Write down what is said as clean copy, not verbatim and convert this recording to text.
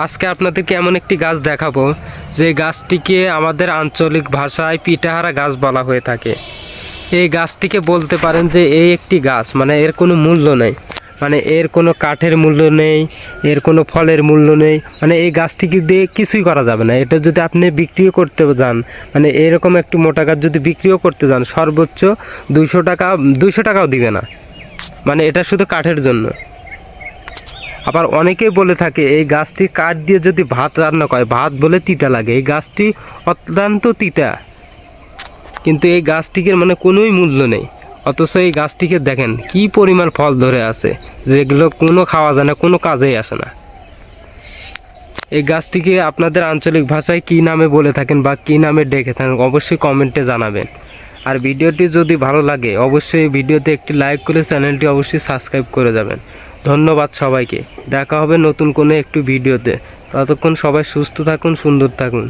আজকে আপনাদেরকে এমন একটি গাছ দেখাবো যে গাছটিকে আমাদের আঞ্চলিক ভাষায় পিঠাহারা গাছ বলা হয়ে থাকে। এই গাছটিকে বলতে পারেন যে এই একটি গাছ, মানে এর কোনো মূল্য নেই, মানে এর কোনো কাঠের মূল্য নেই, এর কোনো ফলের মূল্য নেই, মানে এই গাছটিকে দিয়ে কিছুই করা যাবে না। এটা যদি আপনি বিক্রিও করতে যান, মানে এরকম একটি মোটা গাছ যদি বিক্রিও করতে যান, সর্বোচ্চ 200 টাকাও দিবে না, মানে এটা শুধু কাঠের জন্য। আবার অনেকেই বলে থাকে এই গাছটি কাঠ দিয়ে যদি ভাত রান্না করে ভাত বলে তিতা লাগে। এই গাছটি অত্যন্ত তিতা, কিন্তু এই গাছটিকে মানে কোনোই মূল্য নেই। অথচ এই গাছটিকে দেখেন কি পরিমাণ ফল ধরে আছে, যেগুলো কোনো খাওয়া যায় না, কোনো কাজেই আসে না। এই গাছটিকে আপনাদের আঞ্চলিক ভাষায় কী নামে বলে থাকেন বা কী নামে ডেকে থাকেন অবশ্যই কমেন্টে জানাবেন। আর ভিডিওটি যদি ভালো লাগে অবশ্যই ভিডিওতে একটি লাইক করে চ্যানেলটি অবশ্যই সাবস্ক্রাইব করে যাবেন। ধন্যবাদ সবাইকে। দেখা হবে নতুন কোনো একটু ভিডিওতে। ততক্ষণ সবাই সুস্থ থাকুন, সুন্দর থাকুন।